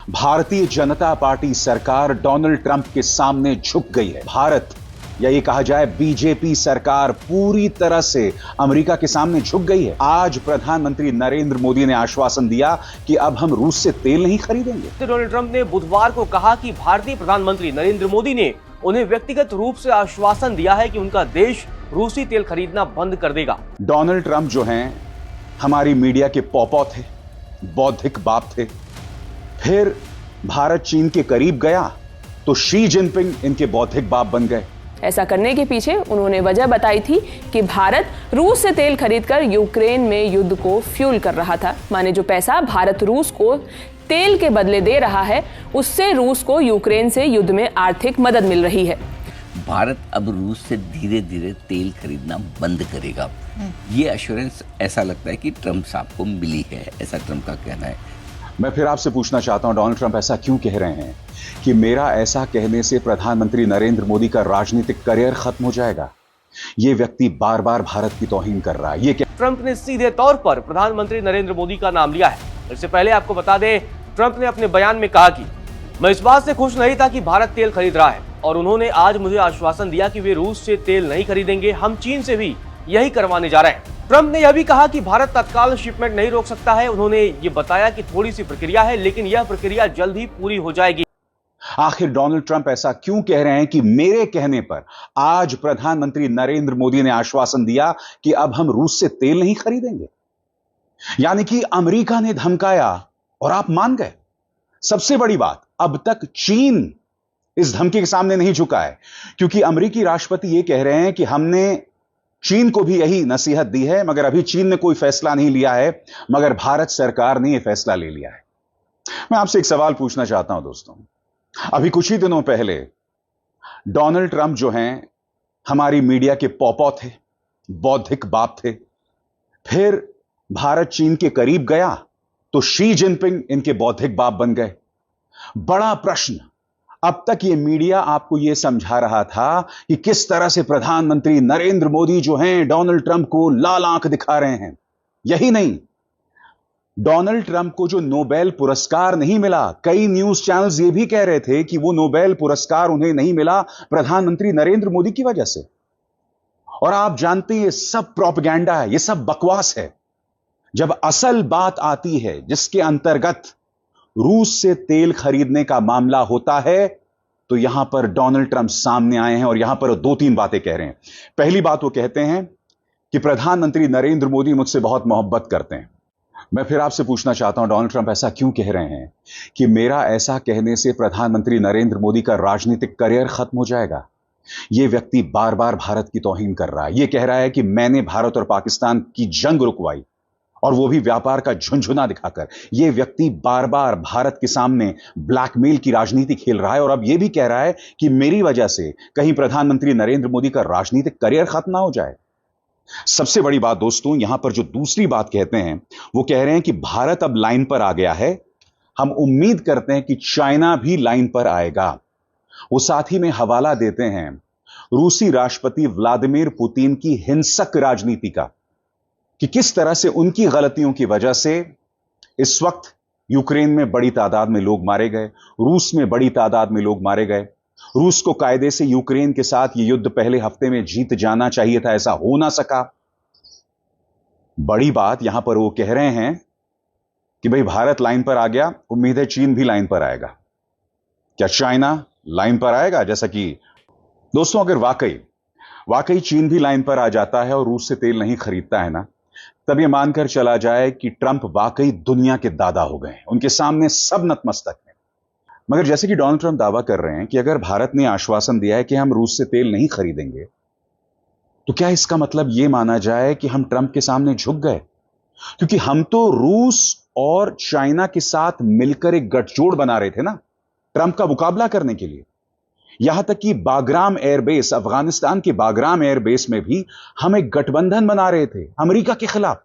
Bharatiya Janata party सरकार Donald Trump के सामने झुक गई है। भारत या ये कहा जाए बीजेपी सरकार पूरी तरह से अमेरिका के सामने झुक गई है। आज प्रधानमंत्री नरेंद्र मोदी ने आश्वासन दिया कि अब हम रूस से तेल नहीं खरीदेंगे। डोनाल्ड ट्रंप ने बुधवार को कहा कि भारतीय प्रधानमंत्री नरेंद्र मोदी ने उन्हें व्यक्तिगत रूप से आश्वासन दिया है कि उनका देश रूसी तेल खरीदना बंद कर देगा। डोनाल्ड ट्रंप जो हैं हमारी मीडिया के पौपौ थे, बौद्धिक बाप थे। फिर भारत चीन के करीब गया तो शी जिनपिंग इनके बौद्धिक बाप बन गए। ऐसा करने के पीछे उन्होंने वजह बताई थी कि भारत रूस से तेल खरीदकर यूक्रेन में युद्ध को फ्यूल कर रहा था। माने जो पैसा भारत रूस को तेल के बदले दे रहा है, उससे रूस को यूक्रेन से युद्ध में आर्थिक मदद मिल रही है। भारत अब रूस से धीरे धीरे तेल खरीदना बंद करेगा। ये एश्योरेंस ऐसा लगता है कि ट्रंप साहब को मिली है, ऐसा ट्रंप का कहना है। मैं फिर आपसे पूछना चाहता हूं, डोनाल्ड ट्रंप ऐसा क्यों कह रहे हैं कि मेरा ऐसा कहने से प्रधानमंत्री नरेंद्र मोदी का राजनीतिक करियर खत्म हो जाएगा? ये व्यक्ति बार बार भारत की तौहीन कर रहा है। ये क्या ट्रंप ने सीधे तौर पर प्रधानमंत्री नरेंद्र मोदी का नाम लिया है। इससे पहले आपको बता दें, ट्रंप ने अपने बयान में कहा कि मैं इस बात से खुश नहीं था कि भारत तेल खरीद रहा है और उन्होंने आज मुझे आश्वासन दिया कि वे रूस से तेल नहीं खरीदेंगे। हम चीन से भी यही करवाने जा रहे हैं। ट्रंप ने यह भी कहा कि भारत तत्काल शिपमेंट नहीं रोक सकता है। उन्होंने ये बताया कि थोड़ी सी प्रक्रिया है, लेकिन यह प्रक्रिया जल्द ही पूरी हो जाएगी। आखिर डोनाल्ड ट्रंप ऐसा क्यों कह रहे हैं कि मेरे कहने पर आज प्रधानमंत्री नरेंद्र मोदी ने आश्वासन दिया कि अब हम रूस से तेल नहीं खरीदेंगे? यानी कि अमेरिका ने धमकाया और आप मान गए। सबसे बड़ी बात, अब तक चीन इस धमकी के सामने नहीं झुका है, क्योंकि अमेरिकी राष्ट्रपति यह कह रहे हैं कि हमने चीन को भी यही नसीहत दी है, मगर अभी चीन ने कोई फैसला नहीं लिया है, मगर भारत सरकार ने यह फैसला ले लिया है। मैं आपसे एक सवाल पूछना चाहता हूं दोस्तों। अभी कुछ ही दिनों पहले डोनाल्ड ट्रंप जो हैं हमारी मीडिया के पौपौ थे, बौद्धिक बाप थे। फिर भारत चीन के करीब गया तो शी जिनपिंग इनके बौद्धिक बाप बन गए। बड़ा प्रश्न, अब तक ये मीडिया आपको यह समझा रहा था कि किस तरह से प्रधानमंत्री नरेंद्र मोदी जो हैं डोनाल्ड ट्रंप को लाल आंख दिखा रहे हैं। यही नहीं, डोनाल्ड ट्रंप को जो नोबेल पुरस्कार नहीं मिला, कई न्यूज चैनल्स ये भी कह रहे थे कि वो नोबेल पुरस्कार उन्हें नहीं मिला प्रधानमंत्री नरेंद्र मोदी की वजह से। और आप जानते हैं ये सब प्रोपेगेंडा है, ये सब बकवास है। जब असल बात आती है जिसके अंतर्गत रूस से तेल खरीदने का मामला होता है, तो यहां पर डोनाल्ड ट्रंप सामने आए हैं और यहां पर दो तीन बातें कह रहे हैं। पहली बात, वो कहते हैं कि प्रधानमंत्री नरेंद्र मोदी मुझसे बहुत मोहब्बत करते हैं। मैं फिर आपसे पूछना चाहता हूं, डोनाल्ड ट्रंप ऐसा क्यों कह रहे हैं कि मेरा ऐसा कहने से प्रधानमंत्री नरेंद्र मोदी का राजनीतिक करियर खत्म हो जाएगा? यह व्यक्ति बार बार भारत की तौहीन कर रहा है। यह कह रहा है कि मैंने भारत और पाकिस्तान की जंग रुकवाई, और वो भी व्यापार का झुनझुना दिखाकर। यह व्यक्ति बार बार भारत के सामने ब्लैकमेल की राजनीति खेल रहा है और अब यह भी कह रहा है कि मेरी वजह से कहीं प्रधानमंत्री नरेंद्र मोदी का राजनीतिक करियर खत्म ना हो जाए। सबसे बड़ी बात दोस्तों, यहां पर जो दूसरी बात कहते हैं, वो कह रहे हैं कि भारत अब लाइन पर आ गया है। हम उम्मीद करते हैं कि चाइना भी लाइन पर आएगा। वो साथ ही में हवाला देते हैं रूसी राष्ट्रपति व्लादिमीर पुतिन की हिंसक राजनीति का, कि किस तरह से उनकी गलतियों की वजह से इस वक्त यूक्रेन में बड़ी तादाद में लोग मारे गए, रूस में बड़ी तादाद में लोग मारे गए। रूस को कायदे से यूक्रेन के साथ यह युद्ध पहले हफ्ते में जीत जाना चाहिए था, ऐसा हो ना सका। बड़ी बात यहां पर वो कह रहे हैं कि भाई भारत लाइन पर आ गया, उम्मीद है चीन भी लाइन पर आएगा। क्या चाइना लाइन पर आएगा? जैसा कि दोस्तों, अगर वाकई चीन भी लाइन पर आ जाता है और रूस से तेल नहीं खरीदता है ना, तब यह मानकर चला जाए कि ट्रंप वाकई दुनिया के दादा हो गए, उनके सामने सब नतमस्तक हैं। मगर जैसे कि डोनाल्ड ट्रंप दावा कर रहे हैं कि अगर भारत ने आश्वासन दिया है कि हम रूस से तेल नहीं खरीदेंगे, तो क्या इसका मतलब यह माना जाए कि हम ट्रंप के सामने झुक गए? क्योंकि हम तो रूस और चाइना के साथ मिलकर एक गठजोड़ बना रहे थे ना, ट्रंप का मुकाबला करने के लिए। यहां तक कि बागराम एयरबेस, अफगानिस्तान के बागराम एयरबेस में भी हम एक गठबंधन बना रहे थे अमेरिका के खिलाफ।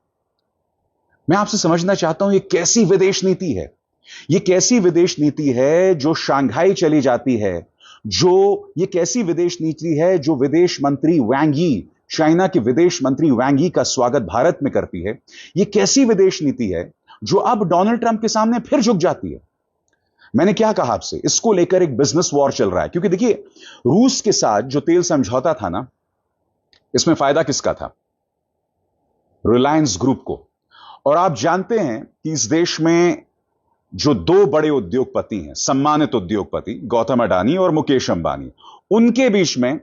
मैं आपसे समझना चाहता हूं, यह कैसी विदेश नीति है? यह कैसी विदेश नीति है जो शंघाई चली जाती है? यह कैसी विदेश नीति है जो विदेश मंत्री वांग यी, चाइना के विदेश मंत्री वांग यी का स्वागत भारत में करती है? यह कैसी विदेश नीति है जो अब डोनाल्ड ट्रंप के सामने फिर झुक जाती है? मैंने क्या कहा आपसे, इसको लेकर एक बिजनेस वॉर चल रहा है, क्योंकि देखिए रूस के साथ जो तेल समझौता था ना, इसमें फायदा किसका था? रिलायंस ग्रुप को। और आप जानते हैं कि इस देश में जो दो बड़े उद्योगपति हैं, सम्मानित उद्योगपति, गौतम अडानी और मुकेश अंबानी, उनके बीच में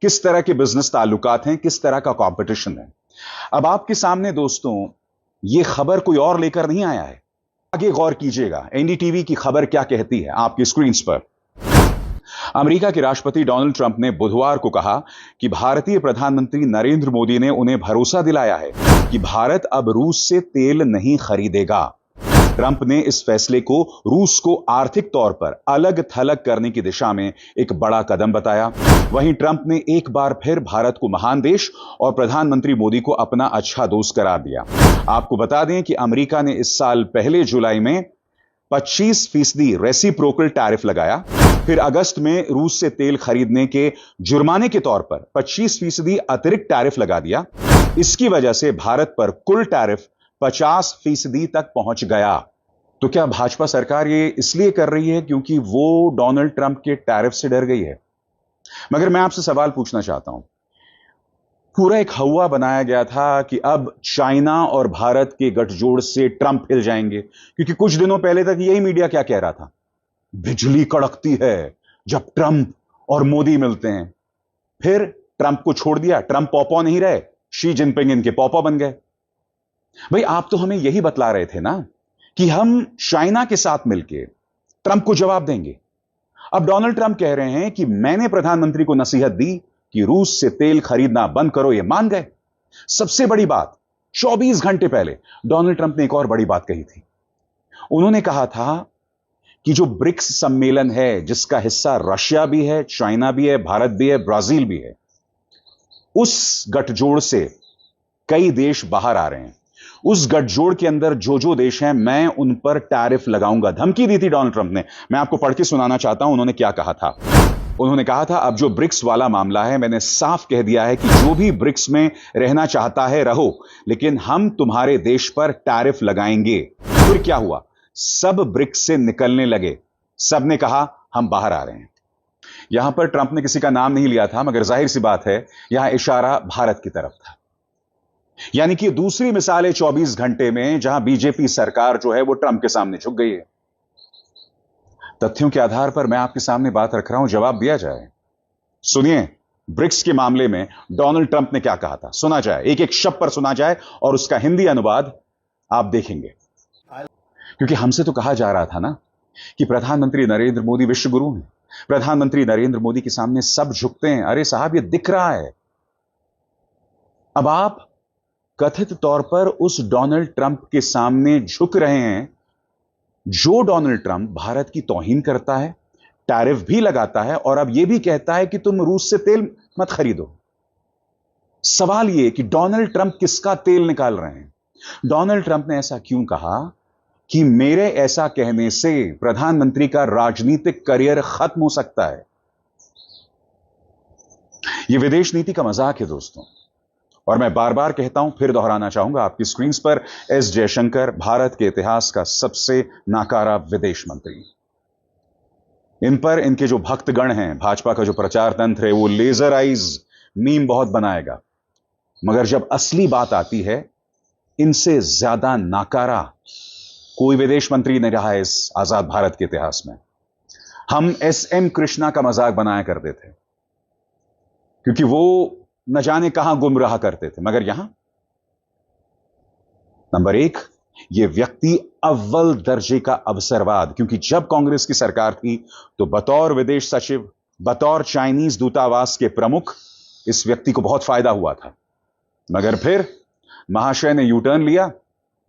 किस तरह के बिजनेस ताल्लुकात हैं, किस तरह का कंपटीशन है। अब आपके सामने दोस्तों यह खबर कोई और लेकर नहीं आया है, आगे गौर कीजिएगा। एनडीटीवी की खबर क्या कहती है आपकी स्क्रीन पर। अमेरिका के राष्ट्रपति डोनाल्ड ट्रंप ने बुधवार को कहा कि भारतीय प्रधानमंत्री नरेंद्र मोदी ने उन्हें भरोसा दिलाया है कि भारत अब रूस से तेल नहीं खरीदेगा। ट्रंप ने इस फैसले को रूस को आर्थिक तौर पर अलग थलग करने की दिशा में एक बड़ा कदम बताया। वहीं ट्रंप ने एक बार फिर भारत को महान देश और प्रधानमंत्री मोदी को अपना अच्छा दोस्त करार दिया। आपको बता दें कि अमेरिका ने इस साल पहले जुलाई में 25% रेसिप्रोकल टैरिफ लगाया, फिर अगस्त में रूस से तेल खरीदने के जुर्माने के तौर पर 25% अतिरिक्त टैरिफ लगा दिया। इसकी वजह से भारत पर कुल टैरिफ 50% तक पहुंच गया। तो क्या भाजपा सरकार ये इसलिए कर रही है क्योंकि वो डोनाल्ड ट्रंप के टैरिफ से डर गई है? मगर मैं आपसे सवाल पूछना चाहता हूं, पूरा एक हवा बनाया गया था कि अब चाइना और भारत के गठजोड़ से ट्रंप हिल जाएंगे, क्योंकि कुछ दिनों पहले तक यही मीडिया क्या कह रहा था, बिजली कड़कती है जब ट्रंप और मोदी मिलते हैं। फिर ट्रंप को छोड़ दिया, ट्रंप पॉपो नहीं रहे, शी जिनपिंग इनके पॉपो बन गए। भाई आप तो हमें यही बतला रहे थे ना कि हम चाइना के साथ मिलकर ट्रंप को जवाब देंगे। अब डोनाल्ड ट्रंप कह रहे हैं कि मैंने प्रधानमंत्री को नसीहत दी कि रूस से तेल खरीदना बंद करो, ये मान गए। सबसे बड़ी बात, 24 घंटे पहले डोनाल्ड ट्रंप ने एक और बड़ी बात कही थी। उन्होंने कहा था कि जो ब्रिक्स सम्मेलन है, जिसका हिस्सा रशिया भी है, चाइना भी है, भारत भी है, ब्राजील भी है, उस गठजोड़ से कई देश बाहर आ रहे हैं। उस गठजोड़ के अंदर जो देश हैं, मैं उन पर टैरिफ लगाऊंगा। धमकी दी थी डोनाल्ड ट्रंप ने। मैं आपको पढ़ के सुनाना चाहता हूं उन्होंने क्या कहा था। उन्होंने कहा था, अब जो ब्रिक्स वाला मामला है, मैंने साफ कह दिया है कि जो भी ब्रिक्स में रहना चाहता है रहो, लेकिन हम तुम्हारे देश पर टैरिफ लगाएंगे। फिर क्या हुआ? सब ब्रिक्स से निकलने लगे, सब ने कहा हम बाहर आ रहे हैं। यहां पर ट्रंप ने किसी का नाम नहीं लिया था, मगर जाहिर सी बात है यहां इशारा भारत की तरफ था। यानी कि दूसरी मिसाल है 24 घंटे में, जहां बीजेपी सरकार जो है वो ट्रंप के सामने झुक गई है। तथ्यों के आधार पर मैं आपके सामने बात रख रहा हूं, जवाब दिया जाए। सुनिए, ब्रिक्स के मामले में डोनाल्ड ट्रंप ने क्या कहा था, सुना जाए, एक एक शब्द पर सुना जाए और उसका हिंदी अनुवाद आप देखेंगे। क्योंकि हमसे तो कहा जा रहा था ना कि प्रधानमंत्री नरेंद्र मोदी विश्व गुरु हैं, प्रधानमंत्री नरेंद्र मोदी के सामने सब झुकते हैं। अरे साहब, ये दिख रहा है। अब आप कथित तौर पर उस डोनाल्ड ट्रंप के सामने झुक रहे हैं जो डोनाल्ड ट्रंप भारत की तौहीन करता है, टैरिफ भी लगाता है और अब यह भी कहता है कि तुम रूस से तेल मत खरीदो। सवाल यह कि डोनाल्ड ट्रंप किसका तेल निकाल रहे हैं? डोनाल्ड ट्रंप ने ऐसा क्यों कहा कि मेरे ऐसा कहने से प्रधानमंत्री का राजनीतिक करियर खत्म हो सकता है? यह विदेश नीति का मजाक है दोस्तों। और मैं बार बार कहता हूं, फिर दोहराना चाहूंगा, आपकी स्क्रीन पर एस जयशंकर, भारत के इतिहास का सबसे नाकारा विदेश मंत्री। इन पर इनके जो भक्तगण हैं, भाजपा का जो प्रचार तंत्र है, वो लेजर आइज मीम बहुत बनाएगा, मगर जब असली बात आती है, इनसे ज्यादा नाकारा कोई विदेश मंत्री नहीं रहा है इस आजाद भारत के इतिहास में। हम एसएम कृष्णा का मजाक बनाया करते थे क्योंकि वो न जाने कहां गुमराह करते थे, मगर यहां नंबर 1, यह व्यक्ति अव्वल दर्जे का अवसरवाद, क्योंकि जब कांग्रेस की सरकार थी तो बतौर विदेश सचिव, बतौर चाइनीज दूतावास के प्रमुख, इस व्यक्ति को बहुत फायदा हुआ था। मगर फिर महाशय ने यू टर्न लिया,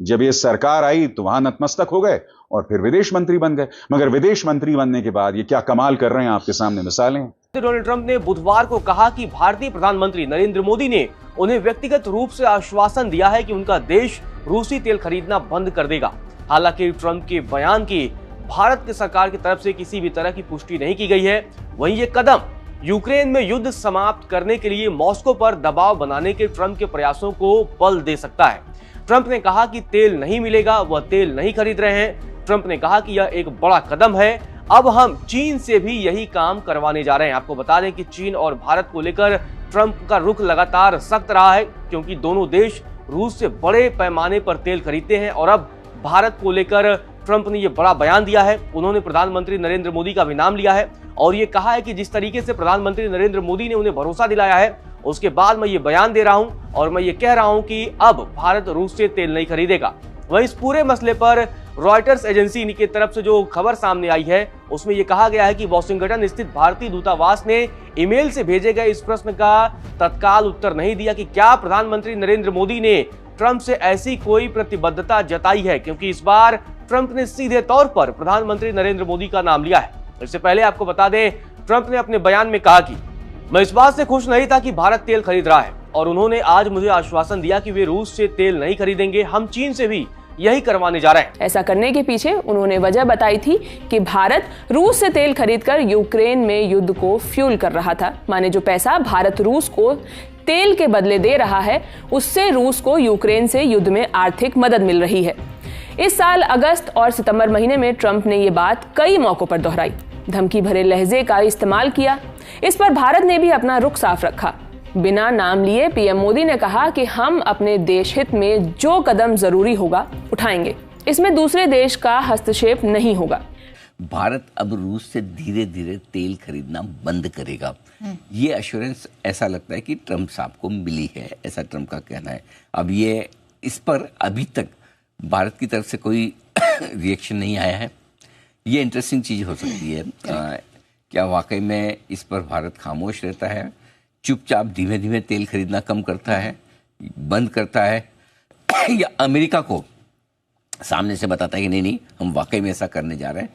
जब यह सरकार आई तो वहां नतमस्तक हो गए और फिर विदेश मंत्री बन गए। मगर विदेश मंत्री बनने के बाद ये क्या कमाल कर रहे हैं, आपके सामने मिसालें। डोनाल्ड ट्रंप ने बुधवार को कहा कि भारतीय प्रधानमंत्री नरेंद्र मोदी ने उन्हें व्यक्तिगत रूप से आश्वासन दिया है कि उनका देश रूसी तेल खरीदना बंद कर देगा। हालांकि ट्रंप के बयान की भारत की सरकार की तरफ से किसी भी तरह की पुष्टि नहीं की गई है। वहीं ये कदम यूक्रेन में युद्ध समाप्त करने के लिए मॉस्को पर दबाव बनाने के ट्रंप के प्रयासों को बल दे सकता है। ट्रंप ने कहा कि तेल नहीं मिलेगा, वह तेल नहीं खरीद रहे हैं। ट्रंप ने कहा कि यह एक बड़ा कदम है, अब हम चीन से भी यही काम करवाने जा रहे हैं। आपको बता दें कि चीन और भारत को लेकर ट्रंप का रुख लगातार सख्त रहा है, क्योंकि दोनों देश रूस से बड़े पैमाने पर तेल खरीदते हैं और अब भारत को लेकर ट्रंप ने यह बड़ा बयान दिया है। उन्होंने प्रधानमंत्री नरेंद्र मोदी का भी नाम लिया है और ये कहा है कि जिस तरीके से प्रधानमंत्री नरेंद्र मोदी ने उन्हें भरोसा दिलाया है, उसके बाद मैं ये बयान दे रहा हूं और मैं ये कह रहा हूं कि अब भारत रूस से तेल नहीं खरीदेगा। वहीं इस पूरे मसले पर रॉयटर्स एजेंसी की तरफ से जो खबर सामने आई है, उसमें यह कहा गया है कि वॉशिंगटन स्थित भारतीय दूतावास ने ईमेल से भेजे गए इस प्रश्न का तत्काल उत्तर नहीं दिया कि क्या प्रधानमंत्री नरेंद्र मोदी ने ट्रंप से ऐसी कोई प्रतिबद्धता जताई है, क्योंकि इस बार ट्रंप ने सीधे तौर पर प्रधानमंत्री नरेंद्र मोदी का नाम लिया है। इससे पहले आपको बता दें, ट्रंप ने अपने बयान में कहा कि मैं इस बात से खुश नहीं था कि भारत तेल खरीद रहा है और उन्होंने आज मुझे आश्वासन दिया कि वे रूस से तेल नहीं खरीदेंगे, हम चीन से भी यही करवाने जा रहे हैं। ऐसा करने के पीछे उन्होंने वजह बताई थी कि भारत रूस से तेल खरीदकर यूक्रेन में युद्ध को फ्यूल कर रहा था। माने जो पैसा भारत रूस को तेल के बदले दे रहा है, उससे रूस को यूक्रेन से युद्ध में आर्थिक मदद मिल रही है। इस साल अगस्त और सितंबर महीने में ट्रंप ने ये बात कई मौकों पर दोहराई, धमकी भरे लहजे का इस्तेमाल किया। इस पर भारत ने भी अपना रुख साफ रखा। बिना नाम लिए पीएम मोदी ने कहा कि हम अपने देश हित में जो कदम जरूरी होगा उठाएंगे, इसमें दूसरे देश का हस्तक्षेप नहीं होगा। भारत अब रूस से धीरे धीरे तेल खरीदना बंद करेगा, ये एश्योरेंस ऐसा लगता है कि ट्रंप साहब को मिली है, ऐसा ट्रंप का कहना है। अब ये इस पर अभी तक भारत की तरफ से कोई रिएक्शन नहीं आया है। ये इंटरेस्टिंग चीज़ हो सकती है। क्या वाकई में इस पर भारत खामोश रहता है, चुपचाप धीमे धीमे तेल खरीदना कम करता है, बंद करता है, या अमेरिका को सामने से बताता है कि नहीं नहीं हम वाकई में ऐसा करने जा रहे हैं,